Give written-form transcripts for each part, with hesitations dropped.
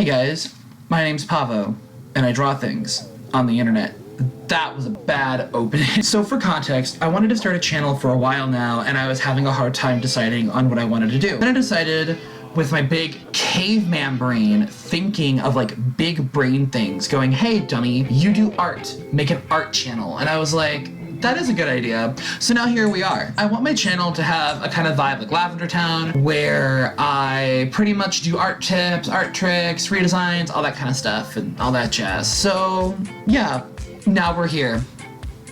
Hey guys, my name's Pavo, and I draw things on the internet. That was a bad opening. So for context, I wanted to start a channel for a while now, and I was having a hard time deciding on what I wanted to do. Then I decided, with my big caveman brain, thinking of like big brain things, going, hey dummy, you do art, make an art channel. And I was like, that is a good idea. So now here we are. I want my channel to have a kind of vibe like Lavender Town, where I pretty much do art tips, art tricks, redesigns, all that kind of stuff, and all that jazz. So yeah, now we're here.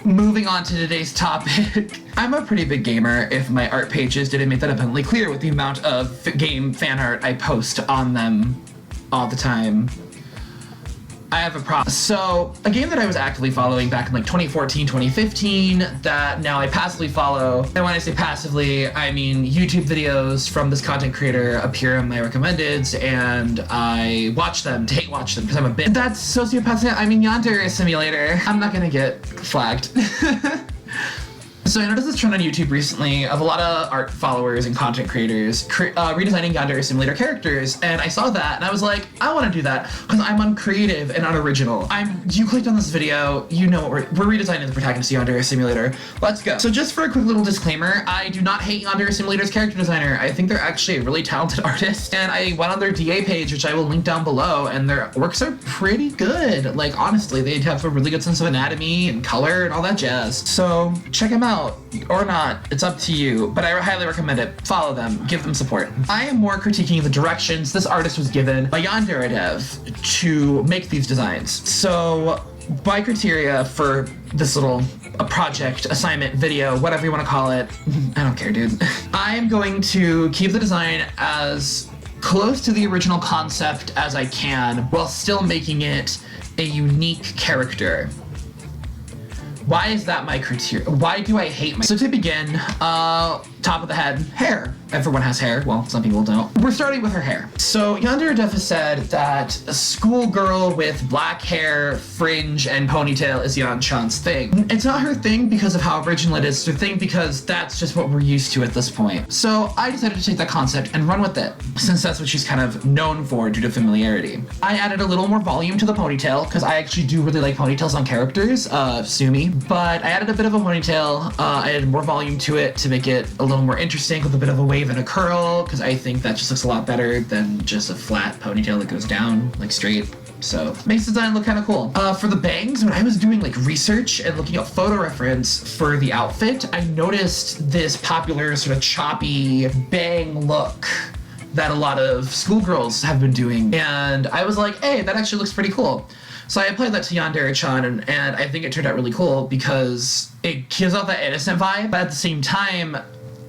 Moving on to today's topic. I'm a pretty big gamer, if my art pages didn't make that abundantly clear with the amount of game fan art I post on them all the time. I have a problem. So, a game that I was actively following back in like 2014, 2015, that now I passively follow. And when I say passively, I mean YouTube videos from this content creator appear in my recommendeds, and I watch them, to hate watch them, because I'm a bit. That's sociopath. I mean Yandere Simulator. I'm not gonna get flagged. So I noticed this trend on YouTube recently of a lot of art followers and content creators redesigning Yandere Simulator characters, and I saw that and I was like, I want to do that because I'm uncreative and unoriginal. You clicked on this video, you know what we're redesigning the Protagonist Yandere Simulator. Let's go. So just for a quick little disclaimer, I do not hate Yandere Simulator's character designer. I think they're actually a really talented artist, and I went on their DA page, which I will link down below, and their works are pretty good. Like honestly, they have a really good sense of anatomy and color and all that jazz. So check them out. Or not, it's up to you, but I highly recommend it. Follow them, give them support. I am more critiquing the directions this artist was given by Yandere Dev to make these designs. So, my criteria for this little project, assignment, video, whatever you want to call it, I don't care, dude. I am going to keep the design as close to the original concept as I can, while still making it a unique character. Why is that my criteria? Why do I hate my... So to begin, top of the head, hair. Everyone has hair. Well, some people don't. We're starting with her hair. So Yandere Dev has said that a schoolgirl with black hair, fringe, and ponytail is Yan-chan's thing. It's not her thing because of how original it is. It's her thing because that's just what we're used to at this point. So I decided to take that concept and run with it, since that's what she's kind of known for due to familiarity. I added a little more volume to the ponytail, because I actually do really like ponytails on characters, sue me. But I added a bit of a ponytail, I added more volume to it to make it a little more interesting with a bit of a wave and a curl, because I think that just looks a lot better than just a flat ponytail that goes down, like straight. So, makes the design look kind of cool. For the bangs, when I was doing like research and looking up photo reference for the outfit, I noticed this popular sort of choppy bang look that a lot of schoolgirls have been doing. And I was like, hey, that actually looks pretty cool. So I applied that to Yandere-chan, and I think it turned out really cool because it gives off that innocent vibe, but at the same time,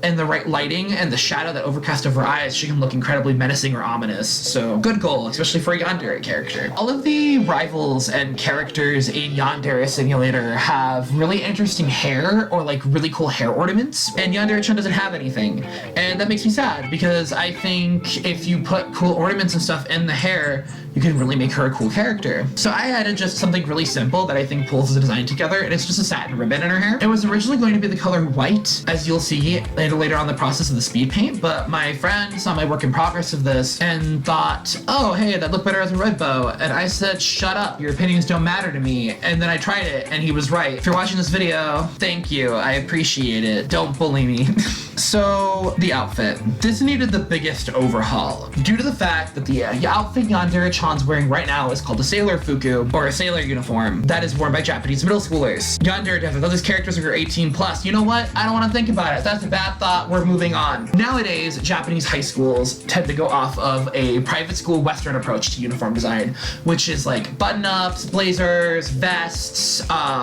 in the right lighting and the shadow that overcast over her eyes, she can look incredibly menacing or ominous. So good goal, especially for a Yandere character. All of the rivals and characters in Yandere Simulator have really interesting hair or like really cool hair ornaments, and Yandere-chan doesn't have anything. And that makes me sad because I think if you put cool ornaments and stuff in the hair, you can really make her a cool character. So I added just something really simple that I think pulls the design together, and it's just a satin ribbon in her hair. It was originally going to be the color white, as you'll see later on the process of the speed paint, but my friend saw my work in progress of this and thought, oh, hey, that looked better as a red bow. And I said, shut up, your opinions don't matter to me. And then I tried it, and he was right. If you're watching this video, thank you, I appreciate it. Don't bully me. So, the outfit. This needed the biggest overhaul, due to the fact that the outfit Yandere-chan's wearing right now is called a sailor fuku, or a sailor uniform, that is worn by Japanese middle schoolers. Yandere Dev, though these characters are 18 plus, you know what? I don't want to think about it. That's a bad thought. We're moving on. Nowadays, Japanese high schools tend to go off of a private school Western approach to uniform design, which is like button-ups, blazers, vests,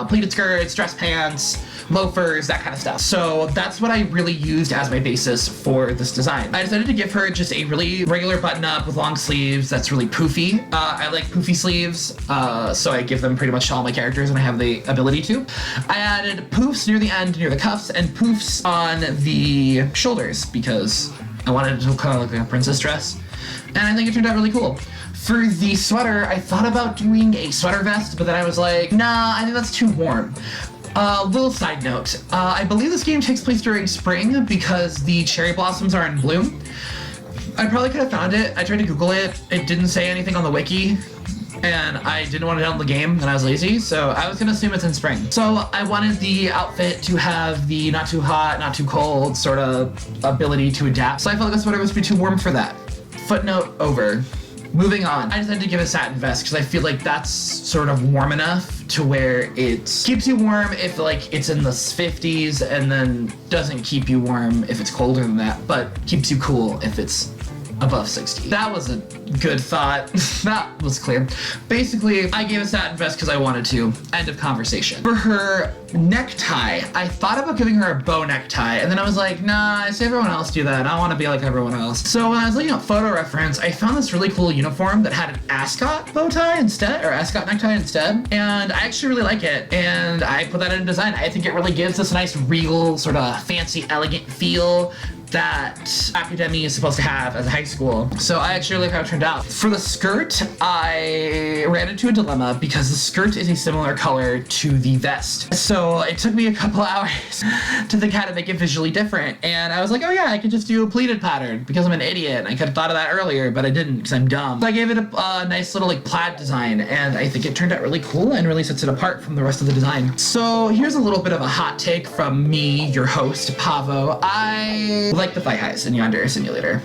pleated skirts, dress pants, loafers, that kind of stuff. So that's what I really used as my basis for this design. I decided to give her just a really regular button-up with long sleeves that's really poofy. I like poofy sleeves, so I give them pretty much to all my characters, and I have the ability to. I added poofs near the end, near the cuffs, and poofs on the shoulders, because I wanted it to kind of look like a princess dress, and I think it turned out really cool. For the sweater, I thought about doing a sweater vest, but then I was like, nah, I think that's too warm. Little side note, I believe this game takes place during spring because the cherry blossoms are in bloom. I probably could have found it. I tried to Google it. It didn't say anything on the wiki. And I didn't want to download the game, and I was lazy, so I was gonna assume it's in spring. So I wanted the outfit to have the not too hot, not too cold sort of ability to adapt. So I felt like this sweater was too warm for that. Footnote over. Moving on, I decided to give it a satin vest because I feel like that's sort of warm enough to where it keeps you warm if like it's in the 50s and then doesn't keep you warm if it's colder than that, but keeps you cool if it's above 60. That was a good thought. That was clear. Basically, I gave a satin vest because I wanted to. End of conversation. For her necktie, I thought about giving her a bow necktie, and then I was like, nah, I see everyone else do that. I don't want to be like everyone else. So when I was looking at photo reference, I found this really cool uniform that had an ascot bow tie instead, or ascot necktie instead, and I actually really like it, and I put that in design. I think it really gives this nice, regal, sort of fancy, elegant feel that academy is supposed to have as a high school. So I actually like how it turned out. For the skirt, I ran into a dilemma because the skirt is a similar color to the vest. So it took me a couple hours to think how to make it visually different. And I was like, oh yeah, I could just do a pleated pattern because I'm an idiot. I could have thought of that earlier, but I didn't because I'm dumb. So I gave it a nice little like plaid design, and I think it turned out really cool and really sets it apart from the rest of the design. So here's a little bit of a hot take from me, your host, Pavo. I like the thigh highs in Yandere Simulator.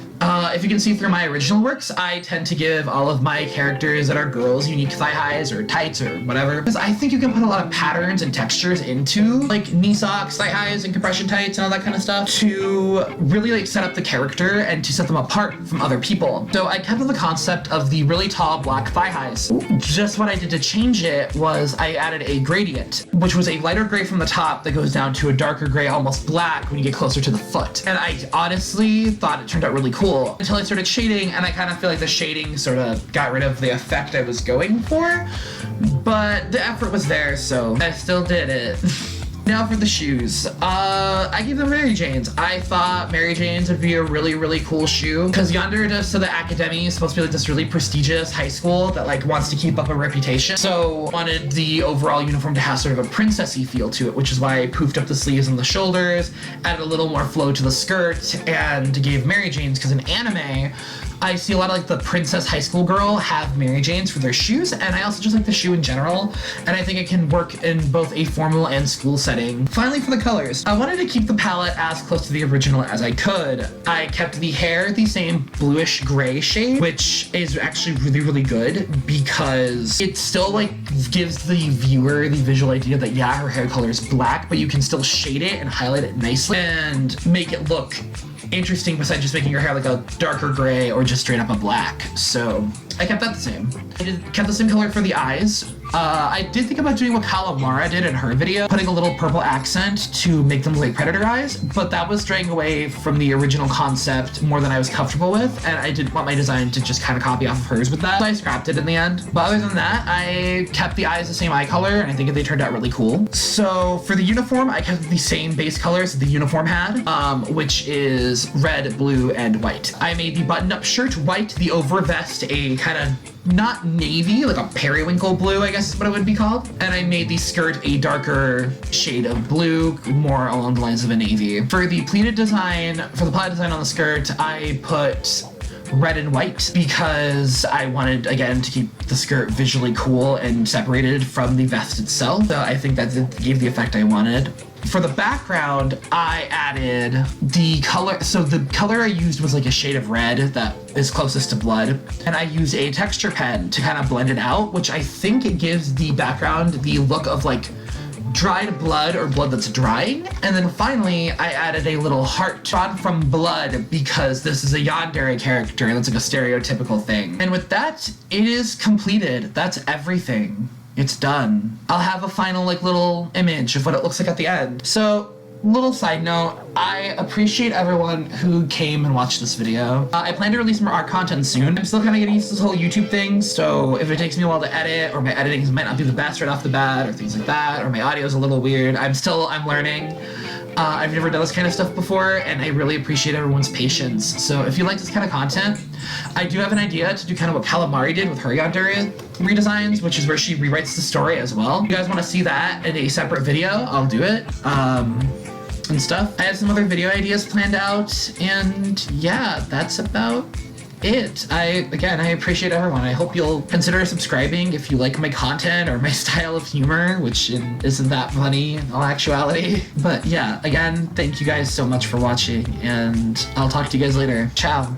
If you can see through my original works, I tend to give all of my characters that are girls unique thigh highs or tights or whatever, because I think you can put a lot of patterns and textures into like knee socks, thigh highs, and compression tights and all that kind of stuff to really like set up the character and to set them apart from other people. So I kept the concept of the really tall black thigh highs. Just what I did to change it was I added a gradient, which was a lighter gray from the top that goes down to a darker gray, almost black when you get closer to the foot. And I honestly thought it turned out really cool until I started shading, and I kind of feel like the shading sort of got rid of the effect I was going for, but the effort was there, so I still did it. Now for the shoes. I gave them Mary Janes. I thought Mary Janes would be a really, really cool shoe because Yandere does so the academy is supposed to be like this really prestigious high school that like wants to keep up a reputation. So wanted the overall uniform to have sort of a princessy feel to it, which is why I poofed up the sleeves and the shoulders, added a little more flow to the skirt, and gave Mary Janes because in anime, I see a lot of like the princess high school girl have Mary Janes for their shoes, and I also just like the shoe in general, and I think it can work in both a formal and school setting. Finally, for the colors, I wanted to keep the palette as close to the original as I could. I kept the hair the same bluish gray shade, which is actually really, really good because it still like gives the viewer the visual idea that yeah, her hair color is black, but you can still shade it and highlight it nicely and make it look interesting besides just making your hair like a darker gray or just straight up a black. So I kept that the same. Kept the same color for the eyes. I did think about doing what Calamara did in her video, putting a little purple accent to make them look like predator eyes, but that was straying away from the original concept more than I was comfortable with, and I didn't want my design to just kind of copy off of hers with that, so I scrapped it in the end. But other than that, I kept the eyes the same eye color, and I think they turned out really cool. So for the uniform, I kept the same base colors that the uniform had, which is red, blue, and white. I made the button-up shirt white, the over vest a kind of not navy, like a periwinkle blue, I guess is what it would be called. And I made the skirt a darker shade of blue, more along the lines of a navy. For the pleated design, for the plaid design on the skirt, I put red and white because I wanted, again, to keep the skirt visually cool and separated from the vest itself. So I think that gave the effect I wanted. For the background, I added the color. So the color I used was like a shade of red that is closest to blood. And I used a texture pen to kind of blend it out, which I think it gives the background the look of like dried blood or blood that's drying. And then finally, I added a little heart drawn from blood because this is a Yandere character and that's like a stereotypical thing. And with that, it is completed. That's everything. It's done. I'll have a final like little image of what it looks like at the end. So, little side note, I appreciate everyone who came and watched this video. I plan to release more art content soon. I'm still kind of getting used to this whole YouTube thing, so if it takes me a while to edit, or my editing might not be the best right off the bat, or things like that, or my audio's a little weird, I'm learning. I've never done this kind of stuff before, and I really appreciate everyone's patience. So if you like this kind of content, I do have an idea to do kind of what Calamari did with her Yandere redesigns, which is where she rewrites the story as well. If you guys want to see that in a separate video, I'll do it. and stuff. I have some other video ideas planned out, and yeah, that's about it. I appreciate everyone. I hope you'll consider subscribing if you like my content or my style of humor, which isn't that funny in all actuality. But yeah, again, thank you guys so much for watching, and I'll talk to you guys later. Ciao.